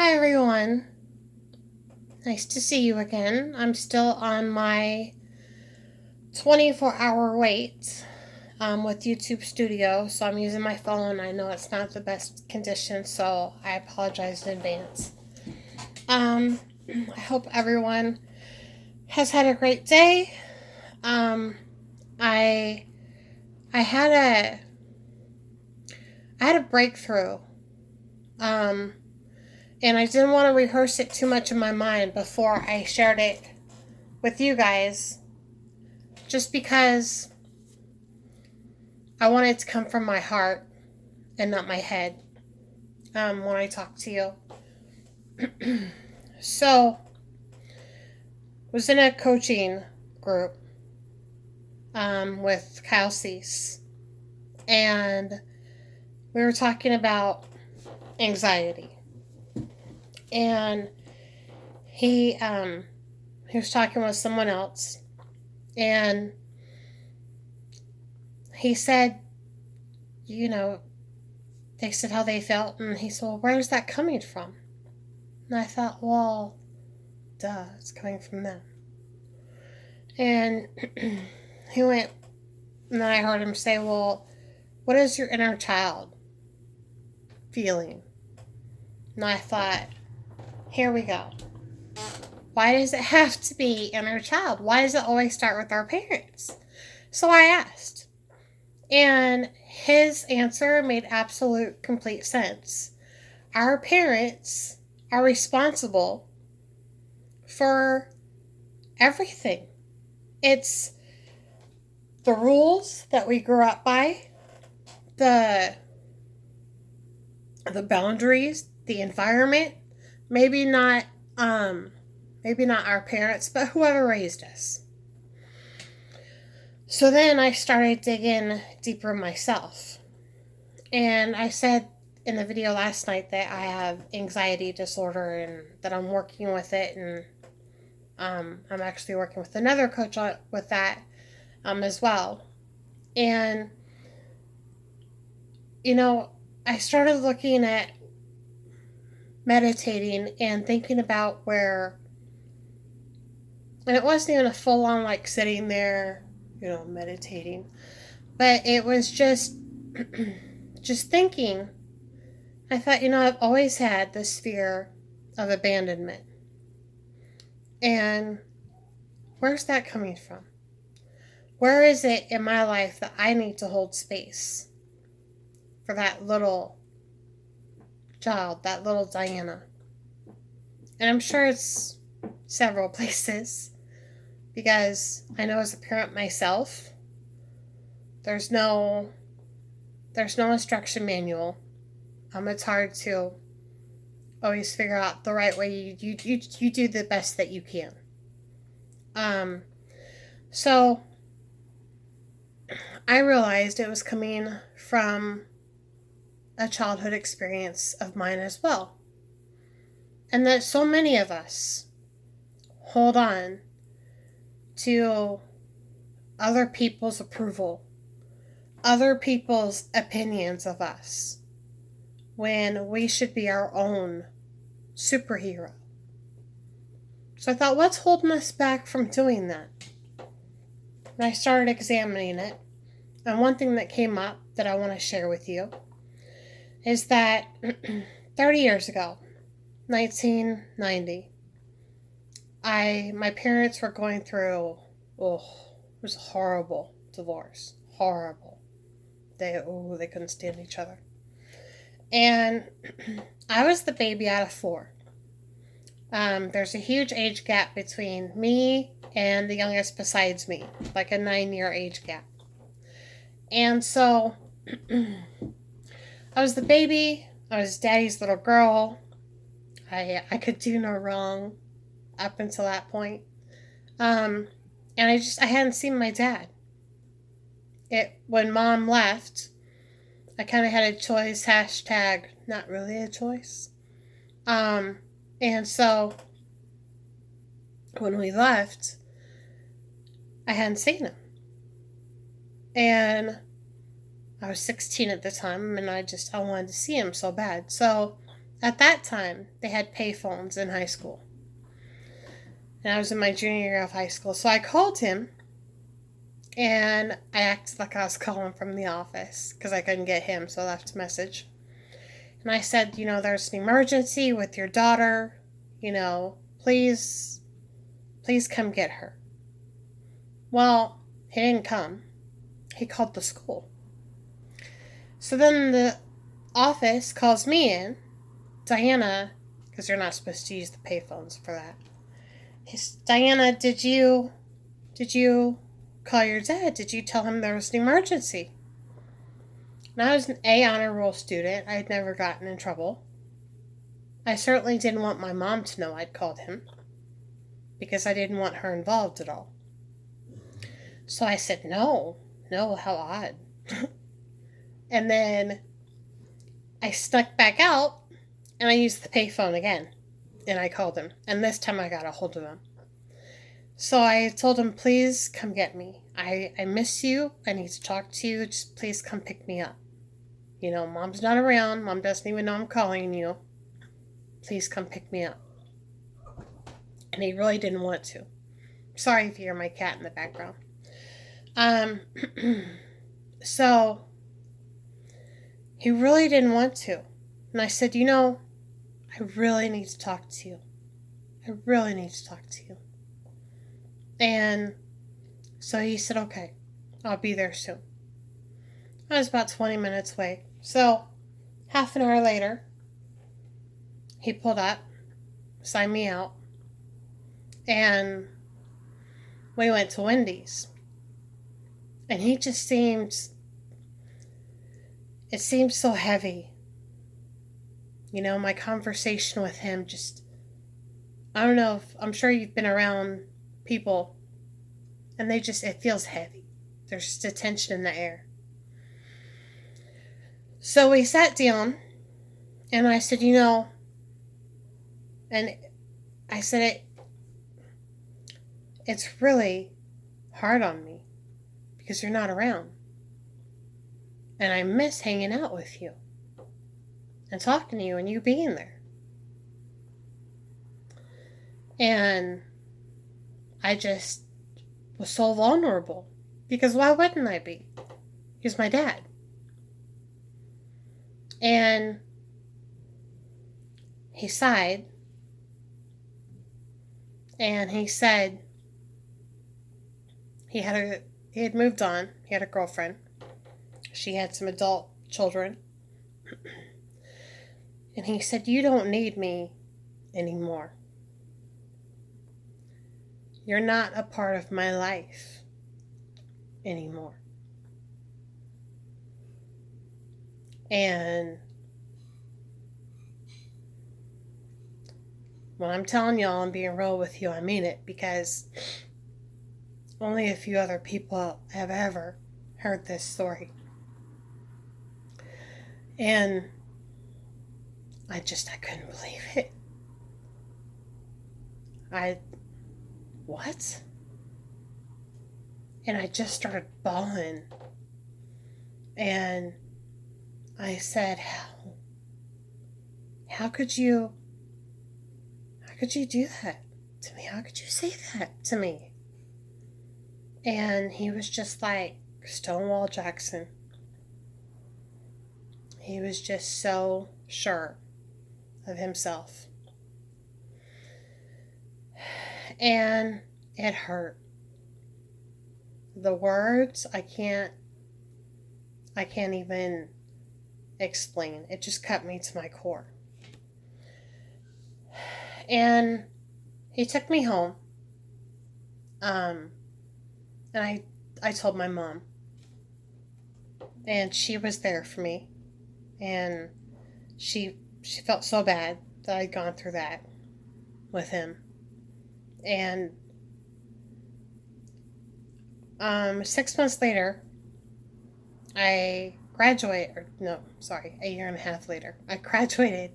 Hi everyone. Nice to see you again. I'm still on my 24-hour wait with YouTube Studio, so I'm using my phone. I know it's not the best condition, so I apologize in advance. I hope everyone has had a great day. Um, I I had a breakthrough. Um, and I didn't want to rehearse it too much in my mind before I shared it with you guys, just because I want it to come from my heart and not my head when I talk to you. So, was in a coaching group with Kyle Cease, and we were talking about anxiety, and he was talking with someone else, and he said, you know, they said how they felt, and he said, well, where's that coming from? And I thought, well, duh, it's coming from them. And he went, and then I heard him say, well, what is your inner child feeling? And I thought, here we go. Why does it have to be inner child? Why does it always start with our parents? So I asked. And his answer made absolute complete sense. Our parents are responsible for everything. It's the rules that we grew up by, the boundaries, the environment, maybe not our parents, but whoever raised us. So then I started digging deeper myself. And I said in the video last night that I have anxiety disorder and that I'm working with it, and I'm actually working with another coach with that as well. And I started looking at meditating and thinking about where, and it wasn't even a full on like sitting there, meditating, but it was just thinking. I thought, I've always had this fear of abandonment. And where's that coming from? Where is it in my life that I need to hold space for that little child, that little Diana? And I'm sure it's several places, because I know as a parent myself, there's no instruction manual. It's hard to always figure out the right way. You do the best that you can. So I realized it was coming from a childhood experience of mine as well. And that so many of us hold on to other people's approval, other people's opinions of us, when we should be our own superhero. So I thought, what's holding us back from doing that? And I started examining it. And one thing that came up that I want to share with you is that 30 years ago, 1990, my parents were going through, it was a horrible divorce. Horrible. They couldn't stand each other. And I was the baby out of 4. There's a huge age gap between me and the youngest besides me, like a 9-year age gap. And so I was the baby. I was daddy's little girl. I could do no wrong up until that point. And I hadn't seen my dad. When mom left, I kind of had a choice, hashtag not really a choice. And so when we left, I hadn't seen him. And I was 16 at the time, and I wanted to see him so bad. So at that time, they had payphones in high school. And I was in my junior year of high school. So I called him, and I acted like I was calling from the office because I couldn't get him, so I left a message. And I said, there's an emergency with your daughter. Please come get her. Well, he didn't come. He called the school. So then the office calls me in, Diana, because you're not supposed to use the payphones for that. Diana, did you call your dad? Did you tell him there was an emergency? And I was an A honor roll student. I had never gotten in trouble. I certainly didn't want my mom to know I'd called him because I didn't want her involved at all. So I said, no, how odd. And then I snuck back out and I used the payphone again. And I called him. And this time I got a hold of him. So I told him, please come get me. I miss you. I need to talk to you. Just please come pick me up. Mom's not around. Mom doesn't even know I'm calling you. Please come pick me up. And he really didn't want to. Sorry if you hear my cat in the background. So he really didn't want to. And I said, I really need to talk to you. I really need to talk to you. And so he said, okay, I'll be there soon. I was about 20 minutes away. So half an hour later, he pulled up, signed me out, and we went to Wendy's. And he just seemed so heavy. My conversation with him I don't know I'm sure you've been around people and it feels heavy. There's just a tension in the air. So we sat down and I said, it's really hard on me because you're not around. And I miss hanging out with you and talking to you and you being there. And I just was so vulnerable because why wouldn't I be? He's my dad. And he sighed and he said he had moved on. He had a girlfriend. She had some adult children. And he said, you don't need me anymore. You're not a part of my life anymore. And when I'm telling y'all I'm being real with you, I mean it, because only a few other people have ever heard this story. And I couldn't believe it. What? And I just started bawling. And I said, how could you do that to me? How could you say that to me? And he was just like Stonewall Jackson. He was just so sure of himself. And it hurt. The words, I can't even explain. It just cut me to my core. And he took me home. And I told my mom. And she was there for me. And she felt so bad that I'd gone through that with him. And 6 months later, a year and a half later, I graduated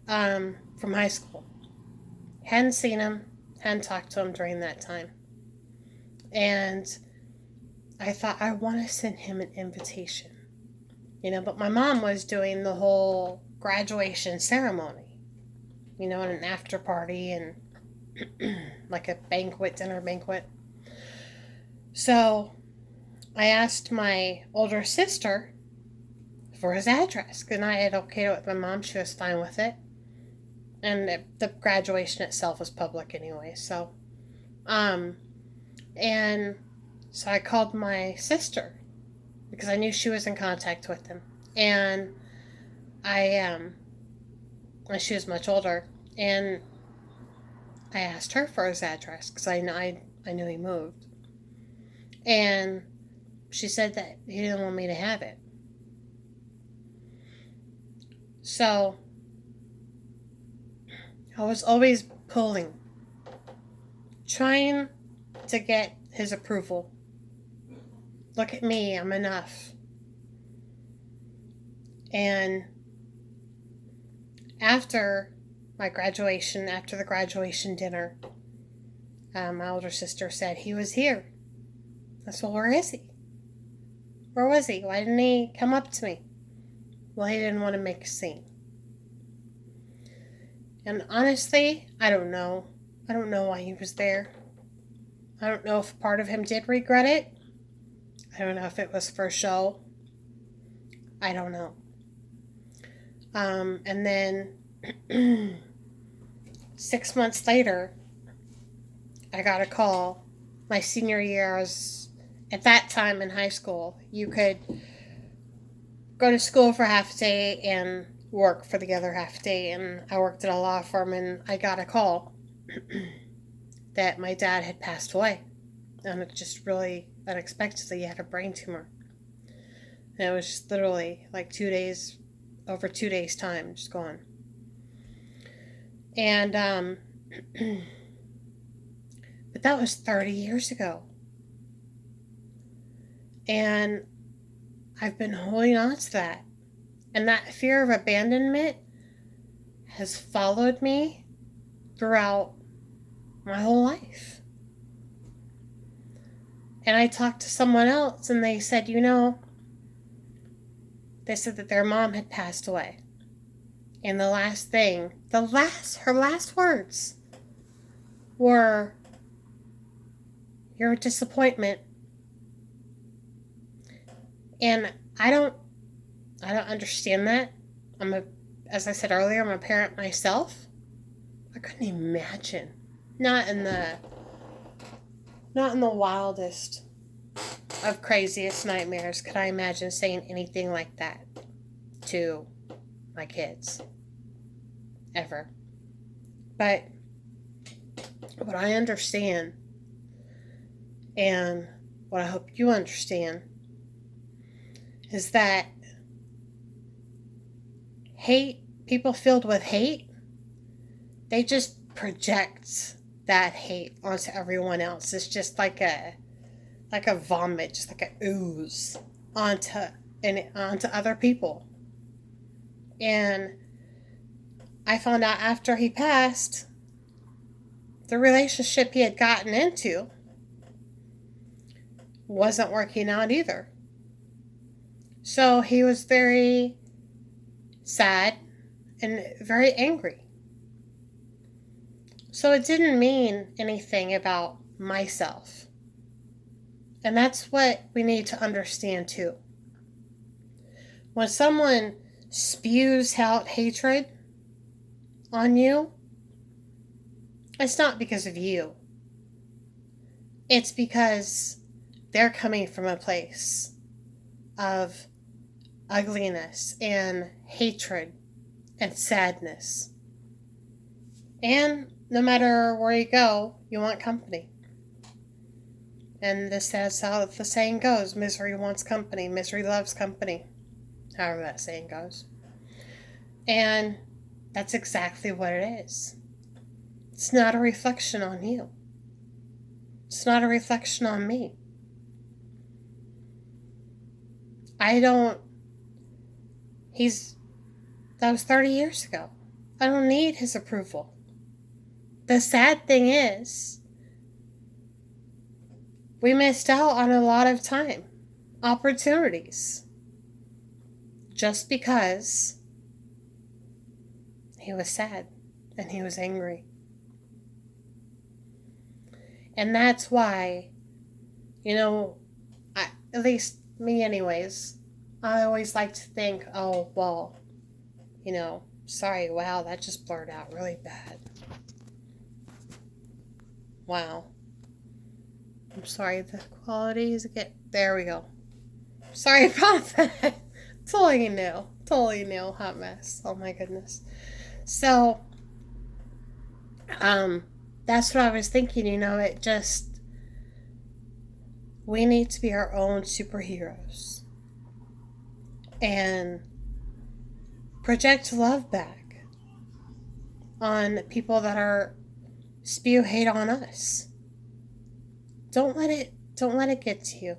from high school. Hadn't seen him, hadn't talked to him during that time. And I thought, I want to send him an invitation. But my mom was doing the whole graduation ceremony, and an after party and like a dinner banquet. So I asked my older sister for his address, and I had okayed it with my mom. She was fine with it. And the graduation itself was public anyway, so. And so I called my sister because I knew she was in contact with him. And and she was much older. And I asked her for his address because I knew he moved. And she said that he didn't want me to have it. So I was always trying to get his approval. Look at me, I'm enough. And after the graduation dinner, my older sister said he was here. I said, well, where is he? Where was he? Why didn't he come up to me? Well, he didn't want to make a scene. And honestly, I don't know. I don't know why he was there. I don't know if part of him did regret it. I don't know if it was for show. I don't know. And then 6 months later, I got a call. My senior year, I was at that time in high school. You could go to school for half a day and work for the other half a day. And I worked at a law firm, and I got a call that my dad had passed away. And it just really unexpectedly, he had a brain tumor. And it was just literally like 2 days, over 2 days' time, just gone. And, but that was 30 years ago. And I've been holding on to that. And that fear of abandonment has followed me throughout my whole life. And I talked to someone else, and they said, they said that their mom had passed away. And her last words were, "You're a disappointment." And I don't understand that. As I said earlier, I'm a parent myself. I couldn't imagine. Not in the wildest of craziest nightmares could I imagine saying anything like that to my kids. Ever. But what I understand, and what I hope you understand, is that people filled with hate, they just project that hate onto everyone else. It's just like a vomit, just like a ooze onto other people. And I found out after he passed, the relationship he had gotten into wasn't working out either. So he was very sad and very angry. So it didn't mean anything about myself. And that's what we need to understand too. When someone spews out hatred on you, it's not because of you. It's because they're coming from a place of ugliness and hatred and sadness. And no matter where you go, you want company. And that's how the saying goes. Misery wants company. Misery loves company. However that saying goes. And that's exactly what it is. It's not a reflection on you. It's not a reflection on me. That was 30 years ago. I don't need his approval. The sad thing is, we missed out on a lot of time, opportunities, just because he was sad and he was angry. And that's why, at least me anyways, I always like to think, oh, well, sorry, wow, that just blurred out really bad. Wow. I'm sorry, the quality is there we go. Sorry about that. Totally new, hot mess. Oh my goodness. So, that's what I was thinking, we need to be our own superheroes and project love back on people that are spew hate on us. Don't let it get to you.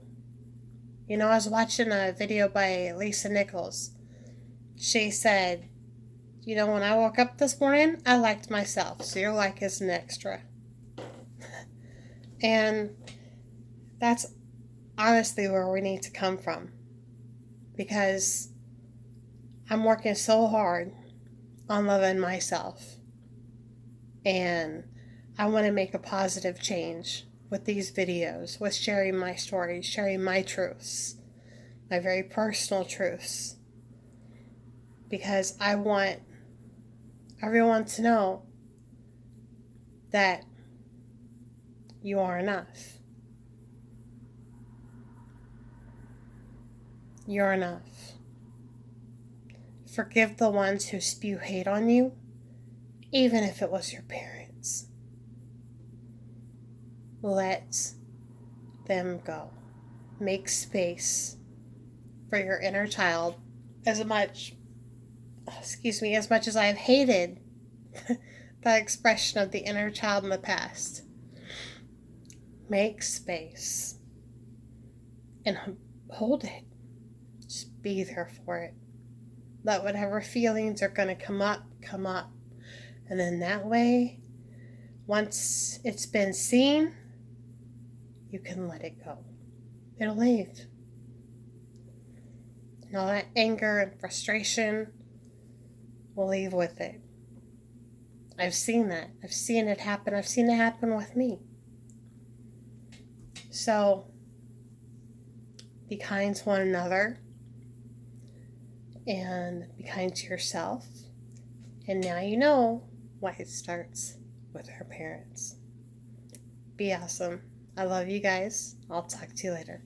I was watching a video by Lisa Nichols. She said, when I woke up this morning, I liked myself. So your like is an extra. And that's honestly where we need to come from. Because I'm working so hard on loving myself. And I want to make a positive change with these videos, with sharing my stories, sharing my truths, my very personal truths. Because I want everyone to know that you are enough. You're enough. Forgive the ones who spew hate on you, even if it was your parents. Let them go. Make space for your inner child as much as I've hated that expression of the inner child in the past. Make space and hold it. Just be there for it. Let whatever feelings are going to come up. And then that way, once it's been seen, you can let it go. It'll leave. And all that anger and frustration will leave with it. I've seen that. I've seen it happen. I've seen it happen with me. So, be kind to one another. And be kind to yourself. And now you know why it starts with our parents. Be awesome. I love you guys. I'll talk to you later.